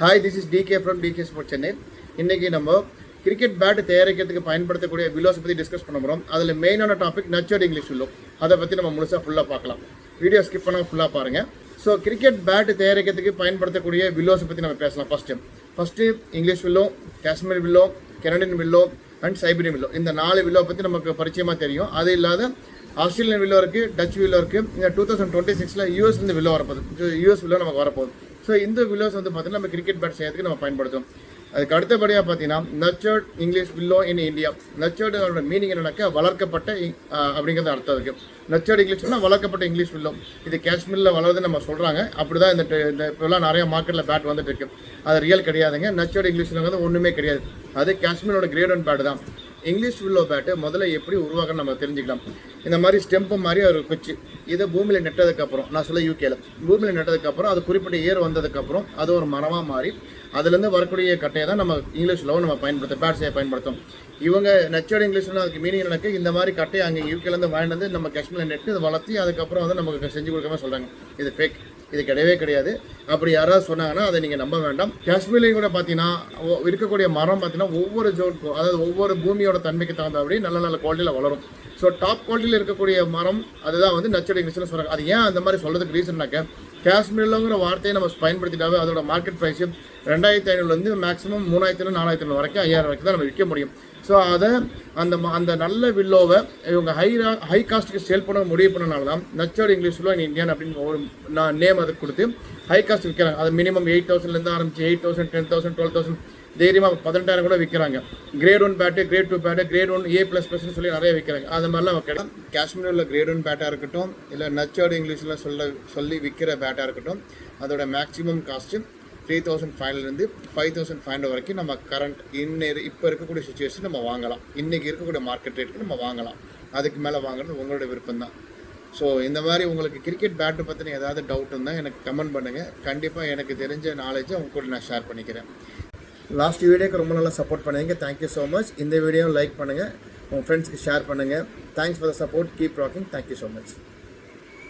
Hi, this is DK from DK sports Chennai. இன்றைக்கி நம்ம cricket bat தயாரிக்கிறதுக்கு பயன்படுத்தக்கூடிய வில்லோஸை பற்றி டிஸ்கஸ் பண்ண போகிறோம். அதில் மெயினான டாபிக் நச்சர்ட் இங்கிலீஷ் வில்லோ. அதை பற்றி நம்ம முழுசாக ஃபுல்லாக பார்க்கலாம். வீடியோ ஸ்கிப் பண்ணால் ஃபுல்லாக பாருங்கள். ஸோ கிரிக்கெட் பேட் தயாரிக்கிறதுக்கு பயன்படுத்தக்கூடிய வில்லோஸை பற்றி நம்ம பேசலாம். First English willow, Kashmir willow, Canadian willow and Siberian willow. இந்த 4 வில்லோ பற்றி நமக்கு பரிச்சயமாக தெரியும். அது இல்லாத ஆஸ்திரேலியன் வில்லோ இருக்குது, டச் வில்லோ இருக்குது. இந்த 2026 யூஎஸ்லேருந்து வில்லோ வரப்போகுது. யூஎஸ் வில்லோ நமக்கு வரப்போகுது. ஸோ இந்த வில்லோஸ் வந்து பார்த்தீங்கன்னா நம்ம கிரிக்கெட் பேட் செய்யறதுக்கு நம்ம பயன்படுத்தும். அதுக்கு அடுத்தபடியாக பார்த்தீங்கன்னா நச்சர்ட் English willow in India. நச்சர்டோட meaning என்னன்னாக்கா வளர்க்கப்பட்ட அப்படிங்கிறது அர்த்தம் இருக்குது. நச்சர்ட் இங்கிலீஷ்னா வளர்க்கப்பட்ட இங்கிலீஷ் வில்லோ. இது காஷ்மீரில் வளருதுன்னு நம்ம சொல்கிறாங்க. அப்படி தான் இந்த இப்போலாம் நிறைய மார்க்கெட்டில் பேட் வந்துட்டு இருக்கு. அது ரியல் கிடையாதுங்க. நச்சர்ட் இங்கிலீஷில் வந்து ஒன்றுமே கிடையாது. அது காஷ்மீரோட கிரேட் 1 பேட் தான். இங்கிலீஷ் வில்லோ பேட்டு முதல்ல எப்படி உருவாக்கணும் நம்ம தெரிஞ்சுக்கலாம். இந்த மாதிரி ஸ்டெம்பு மாதிரி ஒரு குச்சி, இதை பூமியில் நெட்டதுக்கப்புறம், நான் சொல்ல யூகேல பூமியில் நெட்டதுக்கப்புறம் அது குறிப்பிட்ட ஏர் வந்ததுக்கப்புறம் அது ஒரு மரமாக மாறி அதுலேருந்து வரக்கூடிய கட்டையை தான் நம்ம இங்கிலீஷில் நம்ம பேட் செய்ய பயன்படுத்தும். இவங்க நச்சர்ட் இங்கிலீஷ்னா அதுக்கு மீனிங் எனக்கு இந்த மாதிரி கட்டையை அங்கே யூகேலேருந்து வாங்கிட்டு வந்து நம்ம காஷ்மீரில் நெட்டு அதை வளர்த்தி அதுக்கப்புறம் வந்து நமக்கு செஞ்சு கொடுக்காம சொல்கிறாங்க. இது ஃபேக், இது கிடையவே கிடையாது. அப்படி யாராவது சொன்னாங்கன்னா அதை நீங்கள் நம்ப வேண்டாம். காஷ்மீர்லேயும் கூட பார்த்தீங்கன்னா இருக்கக்கூடிய மரம் பார்த்தீங்கன்னா ஒவ்வொரு ஜோனுக்கும், அதாவது ஒவ்வொரு பூமியோட தன்மைக்கு தகுந்தபடி நல்ல நல்ல குவாலிட்டியில் வளரும். ஸோ டாப் குவாலிட்டியில் இருக்கக்கூடிய மரம் அதுதான் வந்து நச்சர்ட் இங்கிலீஷில் சொல்கிறாங்க. அது ஏன் அந்த மாதிரி சொல்கிறதுக்கு ரீசன்னாக்க காஷ்மீர்லங்கிற வார்த்தையை நம்ம பயன்படுத்திட்டாவே அதோட மார்க்கெட் ப்ரைஸ் 2500 மேக்ஸிமம் 3000 4000 வரைக்கும் 5000 வரைக்கும் தான் நம்ம விற்க முடியும். ஸோ அதை அந்த நல்ல வில்லோவை இவங்க ஹை காஸ்ட்டுக்கு சேல் பண்ண முடிவு பண்ணனால தான் நச்சர்ட் இங்கிலீஷ் வில்லோ இன் இந்தியன் அப்படின்னு ஒரு நேம் அதுக்கு கொடுத்து ஹை காஸ்ட் விற்கிறாங்க. அது மினிமம் 8000லேருந்து ஆரம்பிச்சு 8000, 10,000, 12,000 தைரியமாக 18,000 கூட விற்கிறாங்க. Grade 1 bat, grade 2 bat, grade 1 A++ சொல்லி நிறைய விற்கிறாங்க. அது மாதிரிலாம் கிடையாது. காஷ்மீரில் கிரேட் 1 பேட்டாக இருக்கட்டும், இல்லை நச்சர்ட் இங்கிலீஷில் சொல்லி விற்கிற பேட்டாக இருக்கட்டும், அதோட மேக்ஸிமம் காஸ்ட்டு 3,500லேருந்து 5,500 வரைக்கும் நம்ம கரண்ட் இப்போ இருக்கக்கூடிய சுச்சுவேஷன் நம்ம வாங்கலாம். இன்றைக்கி இருக்கக்கூடிய மார்க்கெட் ரேட்டுக்கு நம்ம வாங்கலாம். அதுக்கு மேலே வாங்குறது உங்களோட விருப்பம் தான். ஸோ இந்த மாதிரி உங்களுக்கு கிரிக்கெட் பேட்டை பற்றின ஏதாவது டவுட் இருந்தால் எனக்கு கமெண்ட் பண்ணுங்கள். கண்டிப்பாக எனக்கு தெரிஞ்ச நாலேஜை உங்க கூட நான் ஷேர் பண்ணிக்கிறேன். லாஸ்ட் வீடியோக்கு ரொம்ப நல்லா சப்போர்ட் பண்ணுவீங்க. Thank you so much. இந்த வீடியோவை லைக் பண்ணுங்கள், உங்கள் ஃப்ரெண்ட்ஸ்க்கு ஷேர் பண்ணுங்கள். Thanks for the support. Keep rocking. Thank you so much.